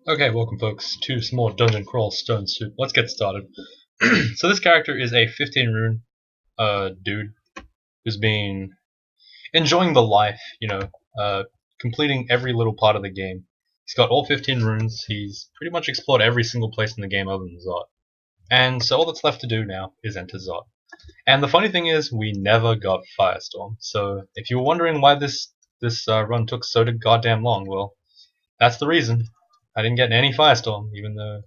Okay, welcome folks to some more Dungeon Crawl Stone Soup. Let's get started. So this character is a 15 rune dude who's been enjoying the life, completing every little part of the game. He's got all 15 runes, he's pretty much explored every single place in the game other than Zot. And so all that's left to do now is enter Zot. And the funny thing is, we never got Firestorm. So if you were wondering why this run took so goddamn long, well, that's the reason. I didn't get any Firestorm, even though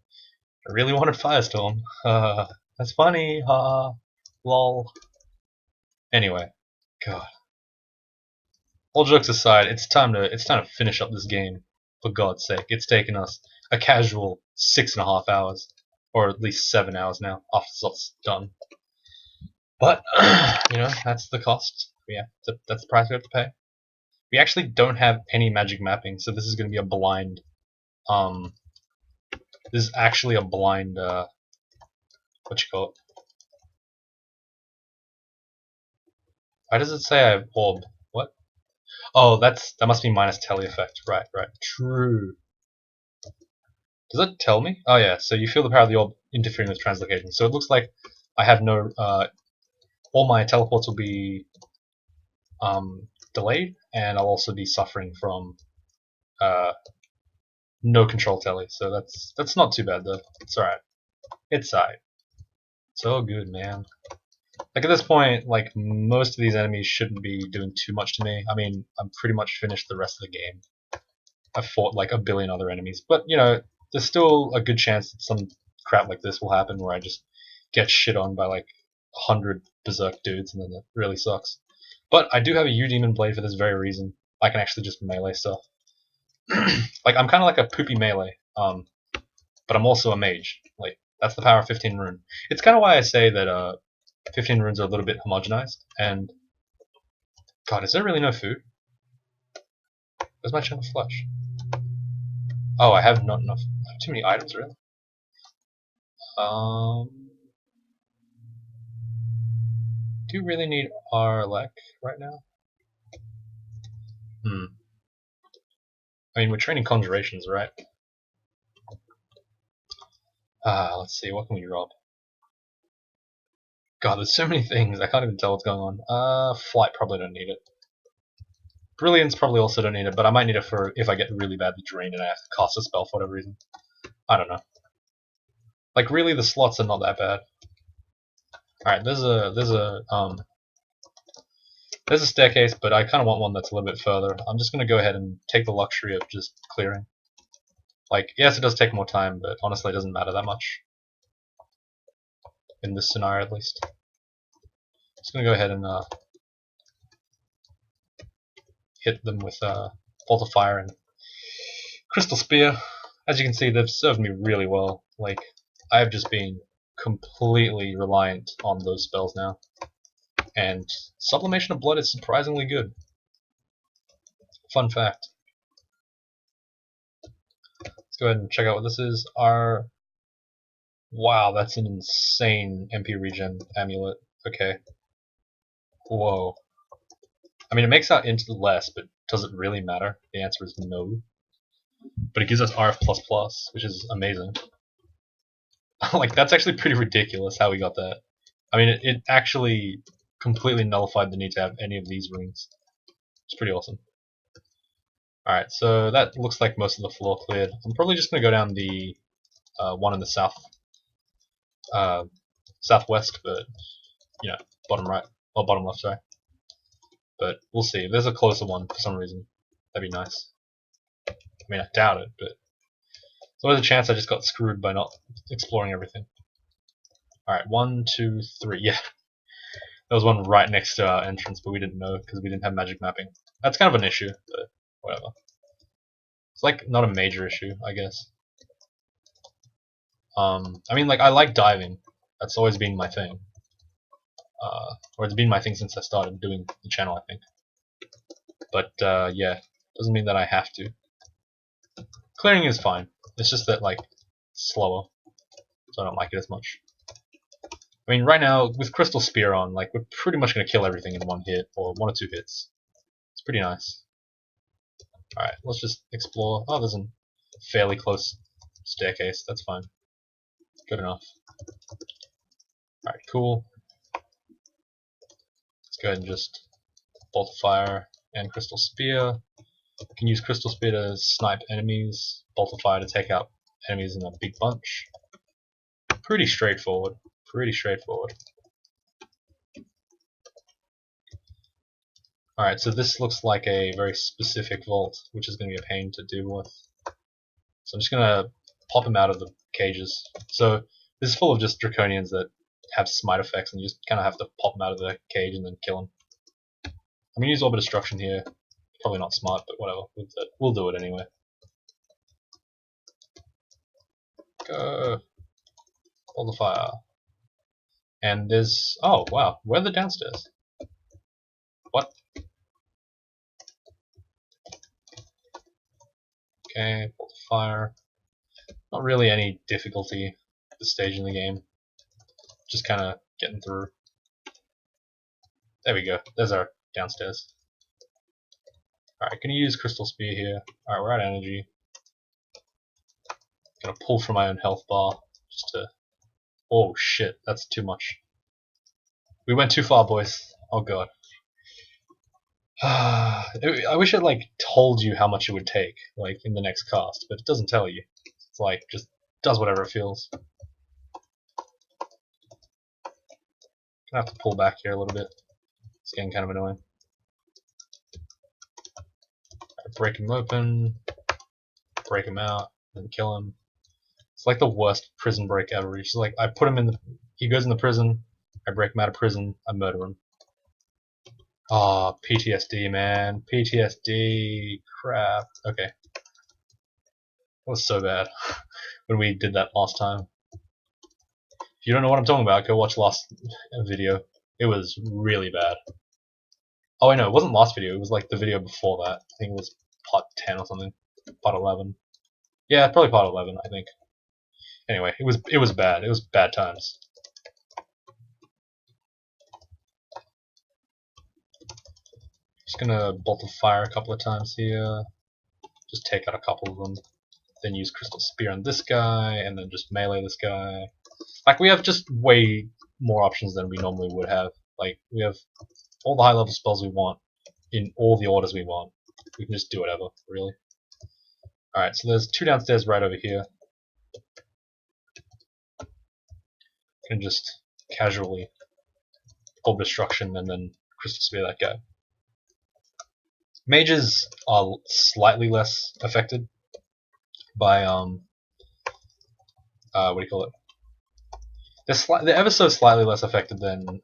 I really wanted Firestorm. That's funny. Lol. Anyway, God. All jokes aside, it's time to finish up this game. For God's sake, it's taken us a casual 6.5 hours, or at least 7 hours now after it's done. But that's the cost. Yeah, that's the price we have to pay. We actually don't have any magic mapping, so this is going to be a blind. This is actually a blind. What you call it? Why does it say I have orb? What? Oh, that must be minus tele effect. Right. True. Does it tell me? Oh yeah. So you feel the power of the orb interfering with translocation. So it looks like I have no. All my teleports will be delayed, and I'll also be suffering from no control tele. So that's not too bad though. It's alright. It's alright. It's all good, man. Like at this point, like most of these enemies shouldn't be doing too much to me. I mean, I'm pretty much finished the rest of the game. I've fought like a billion other enemies, but there's still a good chance that some crap like this will happen where I just get shit on by like 100 berserk dudes, and then it really sucks. But I do have a U-Demon Blade for this very reason. I can actually just melee stuff. Like I'm kind of like a poopy melee, but I'm also a mage. Like that's the power of 15 rune. It's kind of why I say that 15 runes are a little bit homogenized. And God, is there really no food? Where's my chunk of flesh? Oh, I have not enough. I have too many items, really. Do you really need Arlek right now? I mean, we're training conjurations, right? Let's see, what can we drop? God, there's so many things, I can't even tell what's going on. Flight, probably don't need it. Brilliance, probably also don't need it, but I might need it for if I get really badly drained and I have to cast a spell for whatever reason. I don't know. Like, really, the slots are not that bad. Alright, there's a staircase, but I kind of want one that's a little bit further. I'm just going to go ahead and take the luxury of just clearing. Like, yes, it does take more time, but honestly, it doesn't matter that much. In this scenario, at least. Just going to go ahead and hit them with Bolt of Fire and Crystal Spear. As you can see, they've served me really well. Like, I've just been completely reliant on those spells now. And Sublimation of Blood is surprisingly good. Fun fact. Let's go ahead and check out what this is. Wow, that's an insane MP regen amulet. Okay. Whoa. I mean, it makes out into less, but does it really matter? The answer is no. But it gives us RF++, which is amazing. Like, that's actually pretty ridiculous how we got that. I mean, it actually completely nullified the need to have any of these rings. It's pretty awesome. Alright, so that looks like most of the floor cleared. I'm probably just going to go down the one in the southwest, but, bottom right, or bottom left, sorry. But we'll see. If there's a closer one for some reason, that'd be nice. I mean, I doubt it, but there's always a chance I just got screwed by not exploring everything. Alright, 1, 2, 3, yeah. There was one right next to our entrance, but we didn't know because we didn't have magic mapping. That's kind of an issue, but whatever. It's like not a major issue, I guess. I mean, like, I like diving. That's always been my thing. Or it's been my thing since I started doing the channel, I think. But, yeah, doesn't mean that I have to. Clearing is fine. It's just that, like, it's slower. So I don't like it as much. I mean, right now, with Crystal Spear on, like, we're pretty much going to kill everything in one hit, or 1 or 2 hits. It's pretty nice. Alright, let's just explore. Oh, there's a fairly close staircase. That's fine. Good enough. Alright, cool. Let's go ahead and just bolt of fire and crystal spear. You can use crystal spear to snipe enemies, bolt of fire to take out enemies in a big bunch. Pretty straightforward. Pretty straightforward. Alright, so this looks like a very specific vault, which is going to be a pain to deal with. So I'm just going to pop him out of the cages. So this is full of just draconians that have smite effects, and you just kind of have to pop them out of the cage and then kill them. I'm going to use Orb of Destruction here. Probably not smart, but whatever. We'll do it anyway. Go. All the fire. And there's... oh, wow. Where are the downstairs? What? Okay, all the fire. Not really any difficulty at this stage in the game. Just kind of getting through. There we go. There's our downstairs. Alright, gonna use Crystal Spear here. Alright, we're out of energy. Gonna pull from my own health bar just to... oh shit, that's too much. We went too far, boys. Oh god. I wish it like told you how much it would take, like in the next cast, but it doesn't tell you. It's like just does whatever it feels. Gonna have to pull back here a little bit. It's getting kind of annoying. Break him open, break him out, and kill him. It's like the worst prison break ever. It's like I put him in the, he goes in the prison, I break him out of prison, I murder him. Ah, oh, PTSD, man. PTSD. Crap. Okay. That was so bad when we did that last time. If you don't know what I'm talking about, go watch last video. It was really bad. Oh, I know, it wasn't last video, it was like the video before that. I think it was part 10 or something. Part 11. Yeah, probably part 11, I think. Anyway, it was bad. It was bad times. Just gonna bolt of fire a couple of times here. Just take out a couple of them. Then use Crystal Spear on this guy, and then just melee this guy. Like, we have just way more options than we normally would have. Like, we have all the high level spells we want in all the orders we want. We can just do whatever, really. Alright, so there's two downstairs right over here. Can just casually Orb Destruction and then Crystal Spear that guy. Mages are slightly less affected by what do you call it? They're ever so slightly less affected than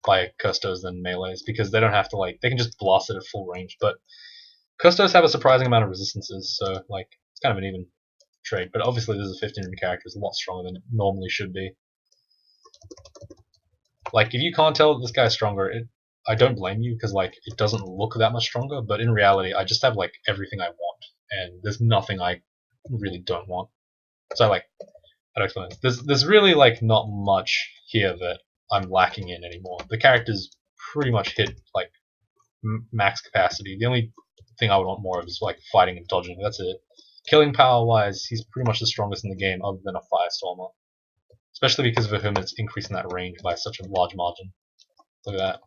by Custos than melees, because they don't have to like, they can just blast it at full range. But Custos have a surprising amount of resistances, so like it's kind of an even trade. But obviously, this is a 1500 character, it's a lot stronger than it normally should be. Like, if you can't tell that this guy's stronger, I don't blame you, because like it doesn't look that much stronger, but in reality I just have like everything I want, and there's nothing I really don't want. So like, how to explain this? There's really like not much here that I'm lacking in anymore. The character's pretty much hit like max capacity. The only thing I would want more of is like fighting and dodging. That's it. Killing power wise, he's pretty much the strongest in the game, other than a Firestormer. Especially because of him, it's increasing that range by such a large margin. Look at that.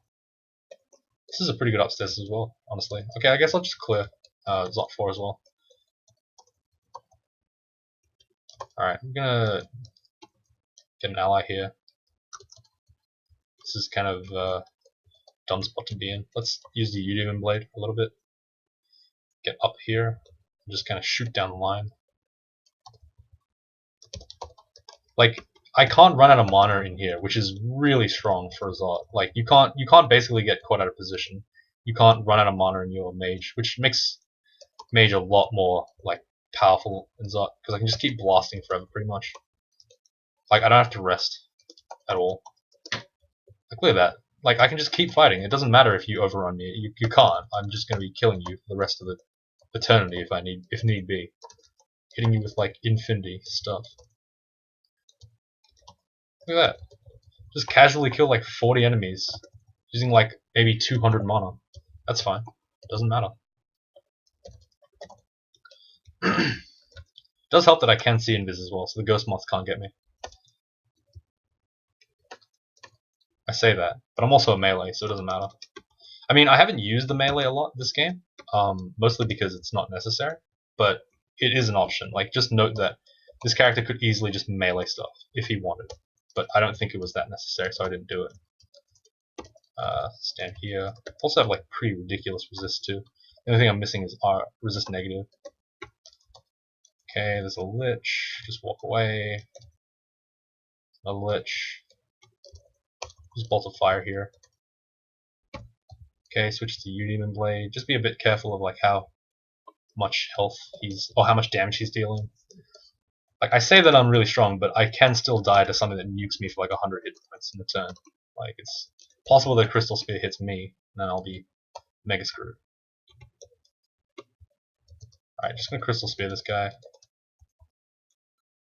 This is a pretty good upstairs as well, honestly. Okay, I guess I'll just clear Zot 4 as well. Alright, I'm gonna get an ally here. This is kind of a dumb spot to be in. Let's use the Udemon Blade a little bit. Get up here and just kind of shoot down the line. Like, I can't run out of mana in here, which is really strong for a Zot. Like, you can't basically get caught out of position. You can't run out of mana in your Mage, which makes Mage a lot more like powerful in Zot, because I can just keep blasting forever, pretty much. Like, I don't have to rest at all. Like, look at that. Like, I can just keep fighting. It doesn't matter if you overrun me. You can't. I'm just going to be killing you for the rest of the eternity if need be. Hitting you with like infinity stuff. Look at that. Just casually kill like 40 enemies using like maybe 200 mana. That's fine. Doesn't matter. Does help that I can see invis as well, so the ghost moths can't get me. I say that, but I'm also a melee, so it doesn't matter. I mean, I haven't used the melee a lot this game, mostly because it's not necessary, but it is an option. Like, just note that this character could easily just melee stuff if he wanted, but I don't think it was that necessary, so I didn't do it. Stand here. Also have like pretty ridiculous resist too. The only thing I'm missing is resist negative. Okay, there's a lich. Just walk away. A lich. Just bolt of fire here. Okay, switch to Demon Blade. Just be a bit careful of like how much health he's, or how much damage he's dealing. Like, I say that I'm really strong, but I can still die to something that nukes me for like 100 hit points in a turn. Like, it's possible that Crystal Spear hits me, and then I'll be mega screwed. Alright, just gonna Crystal Spear this guy.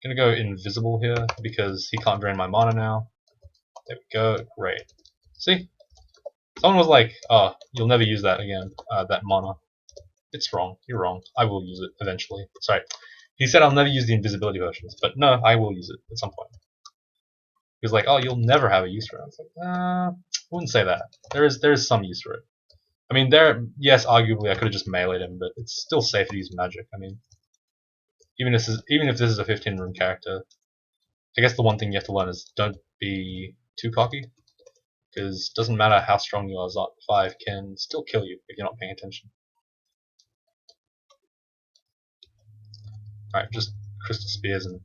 Gonna go invisible here, because he can't drain my mana now. There we go, great. See? Someone was like, oh, you'll never use that again, that mana. It's wrong, you're wrong. I will use it eventually. Sorry. He said I'll never use the invisibility potions, but no, I will use it at some point. He was like, oh, you'll never have a use for it. I was like, I wouldn't say that. There is some use for it. I mean, yes, arguably I could have just meleeed him, but it's still safe to use magic. I mean, even if this is a 15 rune character, I guess the one thing you have to learn is don't be too cocky, because it doesn't matter how strong you are, Zot 5 can still kill you if you're not paying attention. Alright, just Crystal Spears and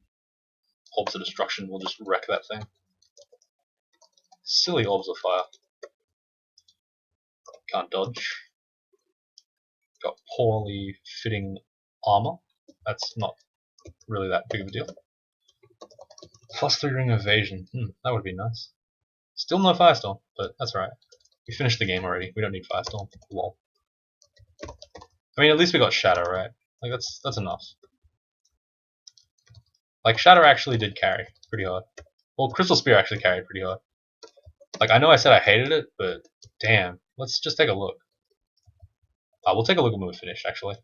Orbs of Destruction will just wreck that thing. Silly Orbs of Fire. Can't dodge. Got poorly fitting armor. That's not really that big of a deal. +3 ring evasion. That would be nice. Still no Firestorm, but that's alright. We finished the game already. We don't need Firestorm. Lol. I mean, at least we got Shadow, right? Like, that's enough. Like, Shadow actually did carry pretty hard. Well, Crystal Spear actually carried pretty hard. Like, I know I said I hated it, but damn. Let's just take a look. We'll take a look when we finish, actually.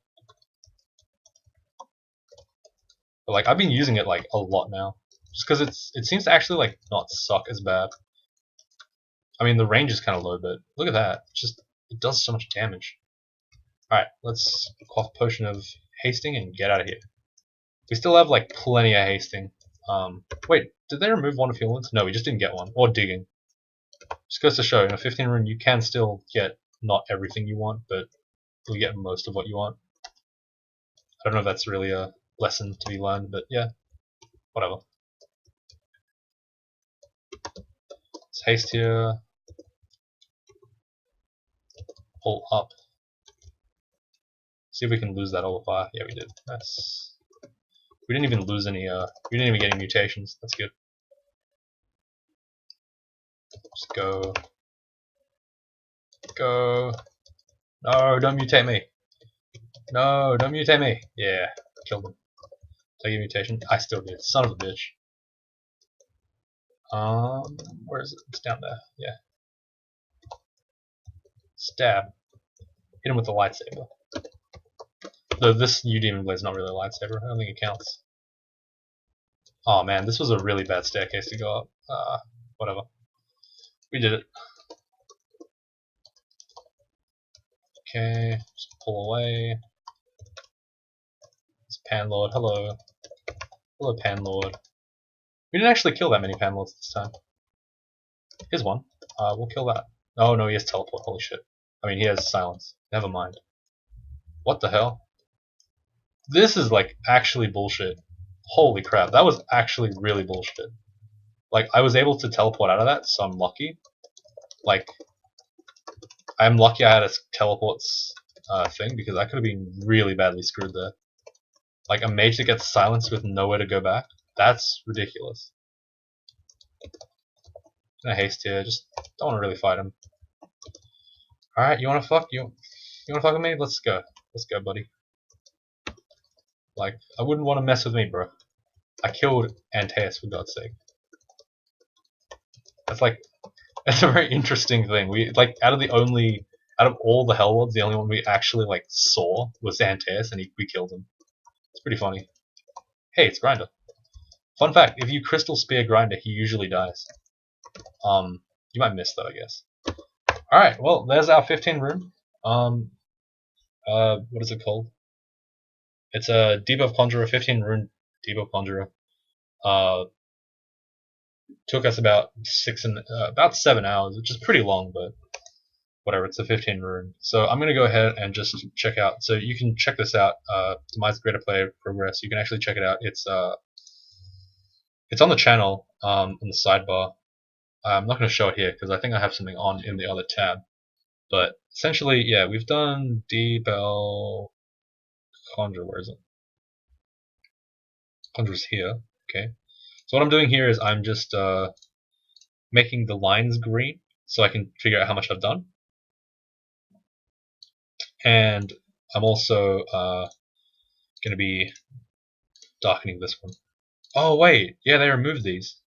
But, like, I've been using it, like, a lot now. Just because it seems to actually, like, not suck as bad. I mean, the range is kind of low, but look at that. It does so much damage. Alright, let's quaff Potion of Hasting and get out of here. We still have, like, plenty of hasting. Wait, did they remove one of Healings? No, we just didn't get one. Or Digging. Just goes to show, in a 15 rune, you can still get not everything you want, but you'll get most of what you want. I don't know if that's really a lesson to be learned, but yeah, whatever. Let's haste here. Pull up. See if we can lose that Orb of Fire. Yeah, we did. Nice. We didn't even lose any, we didn't even get any mutations. That's good. Just go. Go. No, don't mutate me. No, don't mutate me. Yeah, killed him. Take a mutation. I still did. Son of a bitch. Where is it? It's down there. Yeah. Stab. Hit him with the lightsaber. Though this new Demon Blade is not really a lightsaber. I don't think it counts. Oh man, this was a really bad staircase to go up. Whatever. We did it. Okay, just pull away. It's Panlord. Hello. Hello, Panlord. We didn't actually kill that many Panlords this time. Here's one. We'll kill that. Oh no, he has teleport. Holy shit. I mean, he has silence. Never mind. What the hell? This is like actually bullshit. Holy crap, that was actually really bullshit. Like, I was able to teleport out of that, so I'm lucky. Like, I'm lucky I had a teleports thing, because I could have been really badly screwed there. Like, a mage that gets silenced with nowhere to go back? That's ridiculous. Gonna haste here, just don't want to really fight him. Alright, you wanna fuck? You wanna fuck with me? Let's go. Let's go, buddy. Like, I wouldn't want to mess with me, bro. I killed Antaeus, for God's sake. That's a very interesting thing. We, like, out of all the Hellwards, the only one we actually, like, saw was Antaeus, and we killed him. It's pretty funny. Hey, it's Grinder. Fun fact: if you Crystal Spear Grinder, he usually dies. You might miss though, I guess. All right, well, there's our 15 rune. What is it called? It's a Debuff Conjurer, 15 rune Debuff Conjurer. Took us about about 7 hours, which is pretty long, but whatever. It's a 15 rune. So I'm gonna go ahead and just check out. So you can check this out. Demise Greaterplayer progress. You can actually check it out. It's on the channel on the sidebar. I'm not going to show it here because I think I have something on in the other tab. But essentially, yeah, we've done Dispel Conjure. Where is it? Conjure's here. Okay. So what I'm doing here is I'm just making the lines green so I can figure out how much I've done. And I'm also going to be darkening this one. Oh wait, yeah, they removed these.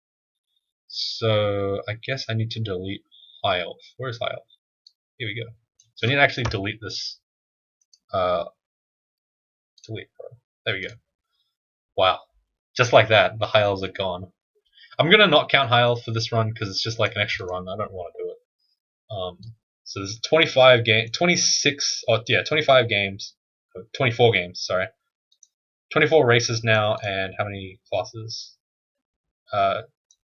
So I guess I need to delete High Elf. Where's High Elf? Here we go. So I need to actually delete this. Delete. There we go. Wow. Just like that, the High Elves are gone. I'm gonna not count High Elf for this run because it's just like an extra run. I don't want to do it. So there's 25 25 games, 24 games. Sorry, 24 races now, and how many classes?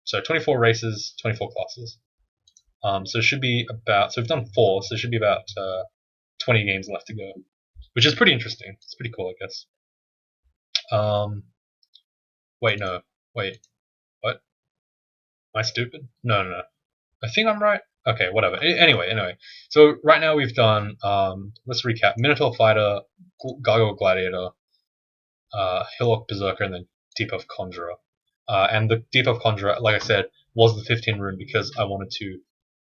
So 24 races, 24 classes. So it should be about. So we've done 4, so it should be about 20 games left to go, which is pretty interesting. It's pretty cool, I guess. Wait, no. Wait. What? Am I stupid? No. I think I'm right. Okay, whatever. Anyway. So right now we've done, let's recap. Minotaur Fighter, Gargoyle Gladiator, Hillock Berserker, and then Debuff Conjurer. And the Debuff Conjurer, like I said, was the 15 rune because I wanted to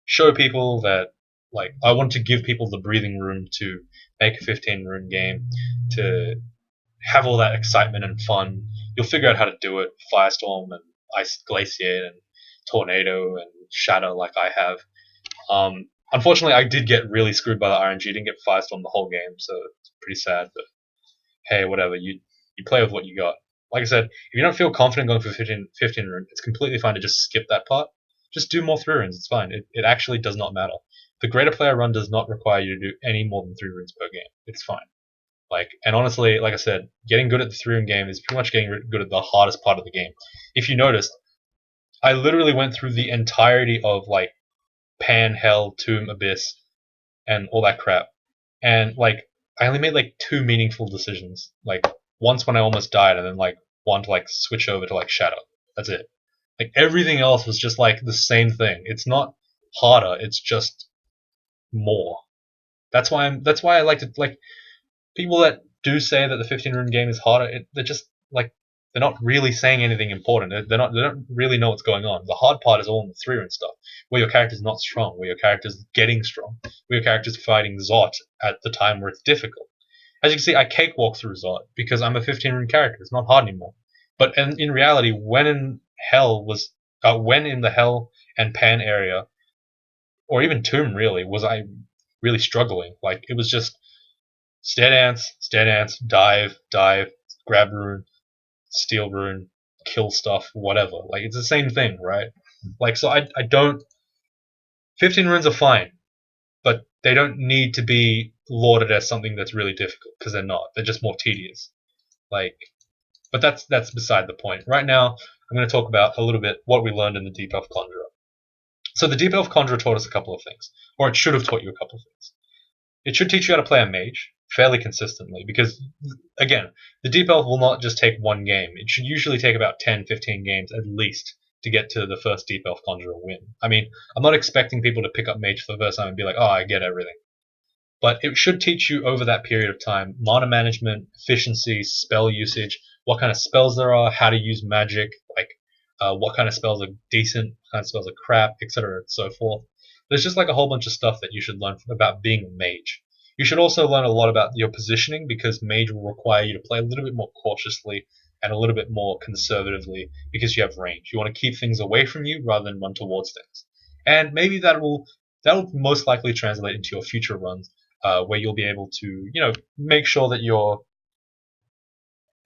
show people that, like, I wanted to give people the breathing room to make a 15 rune game, to have all that excitement and fun. You'll figure out how to do it. Firestorm and Ice Glaciate and Tornado and Shatter like I have. Unfortunately, I did get really screwed by the RNG. Didn't get Firestorm the whole game, so it's pretty sad. But hey, whatever. You play with what you got. Like I said, if you don't feel confident going for 15 rune, it's completely fine to just skip that part. Just do more 3 runes. It's fine. It actually does not matter. The Greaterplayer run does not require you to do any more than 3 runes per game. It's fine. And honestly, like I said, getting good at the 3 rune game is pretty much getting good at the hardest part of the game. If you noticed, I literally went through the entirety of like Pan, Hell, Tomb, Abyss, and all that crap, and like I only made like 2 meaningful decisions. Like once when I almost died, and then like one to like switch over to like Shadow. That's it. Like everything else was just like the same thing. It's not harder. It's just more. That's why I like to like people that do say that the 15 rune game is harder. They're just like they're not really saying anything important. They don't really know what's going on. The hard part is all in the 3 rune stuff, where your character's not strong, where your character's getting strong, where your character's fighting Zot at the time where it's difficult. As you can see, I cakewalk through Zot because I'm a 15 rune character. It's not hard anymore. But in reality, when in the Hell and Pan area, or even Tomb really, was I really struggling. Like it was just stare dance, dive, grab rune, steal rune, kill stuff, whatever. Like it's the same thing, right? Like so I don't 15 runes are fine, but they don't need to be lauded as something that's really difficult because they're not. They're just more tedious. Like but that's beside the point. Right now I'm going to talk about a little bit what we learned in the Deep Elf Conjurer. So the Deep Elf Conjurer taught us a couple of things, or it should have taught you a couple of things. It should teach you how to play a mage fairly consistently because, again, the Deep Elf will not just take 1 game. It should usually take about 10, 15 games at least to get to the first Deep Elf Conjurer win. I mean, I'm not expecting people to pick up Mage for the first time and be like, oh, I get everything. But it should teach you over that period of time mana management, efficiency, spell usage, what kind of spells there are, how to use magic, like what kind of spells are decent, what kind of spells are crap, etc. and so forth. There's just like a whole bunch of stuff that you should learn about being a mage. You should also learn a lot about your positioning because mage will require you to play a little bit more cautiously and a little bit more conservatively because you have range. You want to keep things away from you rather than run towards things. And maybe that will most likely translate into your future runs where you'll be able to, make sure that you're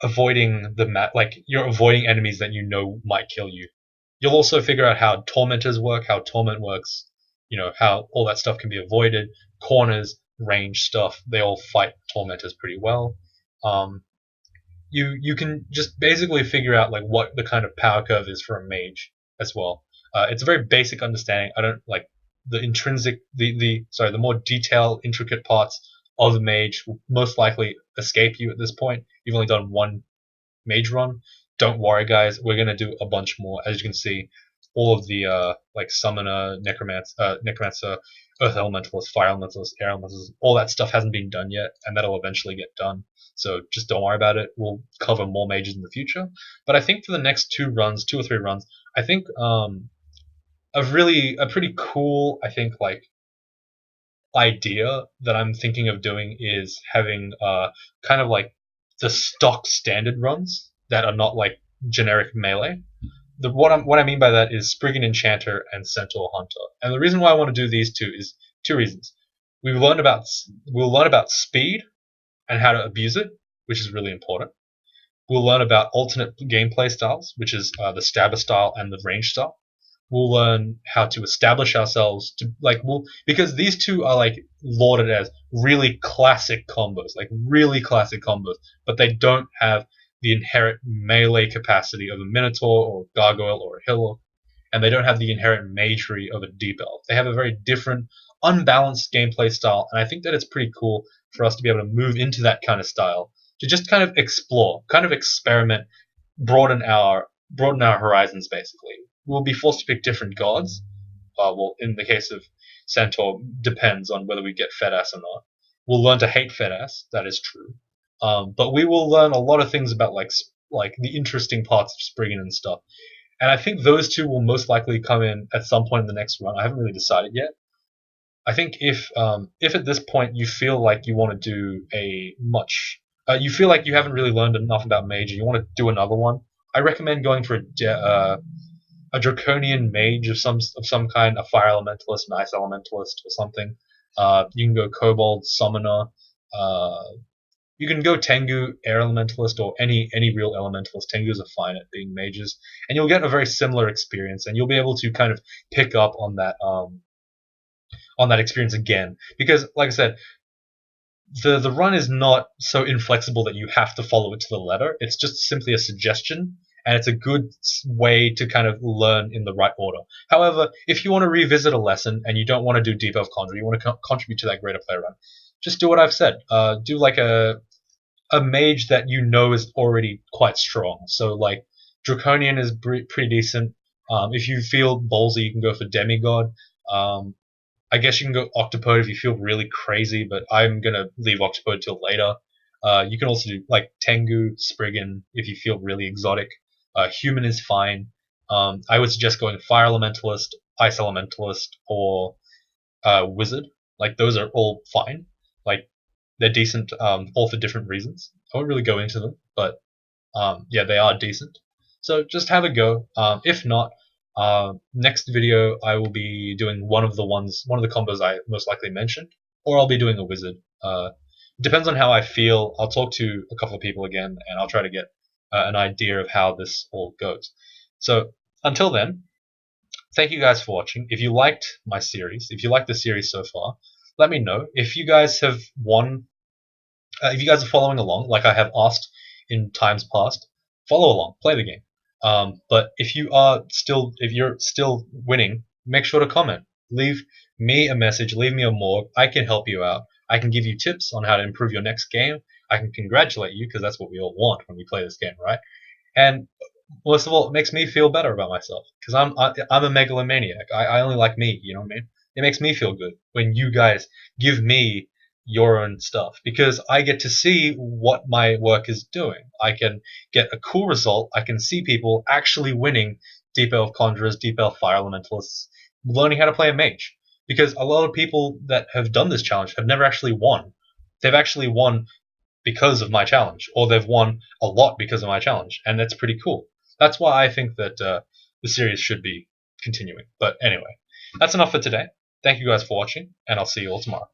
avoiding the like you're avoiding enemies that you know might kill you. You'll also figure out how tormentors work, how torment works, how all that stuff can be avoided. Corners, range stuff, they all fight tormentors pretty well. Um, you can just basically figure out like what the kind of power curve is for a mage as well. It's a very basic understanding. I don't like the intrinsic the more detailed intricate parts of the mage will most likely escape you at this point. You've only done one mage run. Don't worry, guys. We're gonna do a bunch more. As you can see, all of the like summoner, necromancer, earth elementalist, fire elementalist, air elementalist, all that stuff hasn't been done yet, and that'll eventually get done. So just don't worry about it. We'll cover more mages in the future. But I think for the next 2 or 3 runs, I think a pretty cool, I think, like idea that I'm thinking of doing is having kind of like the stock standard runs that are not like generic melee. What I mean by that is Spriggan Enchanter and Centaur Hunter. And the reason why I want to do these two is 2 reasons. We'll learn about speed and how to abuse it, which is really important. We'll learn about alternate gameplay styles, which is the stabber style and the range style. We'll learn how to establish ourselves to because these two are like lauded as really classic combos, but they don't have the inherent melee capacity of a Minotaur or a Gargoyle or a Hillock, and they don't have the inherent magery of a Deep Elf. They have a very different, unbalanced gameplay style, and I think that it's pretty cool for us to be able to move into that kind of style, to just kind of explore, kind of experiment, broaden our horizons. Basically, we'll be forced to pick different gods. Well, in the case of Centaur, depends on whether we get fed ass or not. We'll learn to hate fed ass. That is true. But we will learn a lot of things about like the interesting parts of Spriggan and stuff. And I think those two will most likely come in at some point in the next run. I haven't really decided yet. I think if at this point you feel like you want to do you feel like you haven't really learned enough about Mage and you want to do another one, I recommend going for a draconian mage of some kind, a fire elementalist, an ice elementalist, or something. You can go kobold summoner. You can go Tengu air elementalist or any real elementalist. Tengus are fine at being mages, and you'll get a very similar experience, and you'll be able to kind of pick up on that experience again. Because, like I said, the run is not so inflexible that you have to follow it to the letter. It's just simply a suggestion, and it's a good way to kind of learn in the right order. However, if you want to revisit a lesson and you don't want to do Deep Elf Conjure, you want to contribute to that Greaterplayer run, just do what I've said. Do like a mage that you know is already quite strong. So like Draconian is pretty decent. If you feel ballsy, you can go for Demigod. I guess you can go Octopode if you feel really crazy, but I'm gonna leave Octopode till later. You can also do like Tengu, Spriggan if you feel really exotic. Human is fine. I would suggest going Fire Elementalist, Ice Elementalist, or Wizard. Like those are all fine. Like they're decent, all for different reasons. I won't really go into them, but yeah, they are decent. So just have a go. If not, next video I will be doing one of the combos I most likely mentioned, or I'll be doing a wizard. Depends on how I feel. I'll talk to a couple of people again, and I'll try to get an idea of how this all goes. So until then, thank you guys for watching. If you liked my series, if you liked the series so far, let me know. If you guys have if you guys are following along, like I have asked in times past, follow along, play the game. But if you're still winning, make sure to comment. Leave me a message, leave me a morgue. I can help you out. I can give you tips on how to improve your next game. I can congratulate you, because that's what we all want when we play this game, right? And most of all, it makes me feel better about myself, because I'm a megalomaniac. I only like me, you know what I mean? It makes me feel good when you guys give me your own stuff, because I get to see what my work is doing. I can get a cool result. I can see people actually winning Deep Elf Conjurers, Deep Elf Fire Elementalists, learning how to play a mage. Because a lot of people that have done this challenge have never actually won. They've actually won because of my challenge, or they've won a lot because of my challenge, and that's pretty cool. That's why I think that the series should be continuing. But anyway, that's enough for today. Thank you guys for watching, and I'll see you all tomorrow.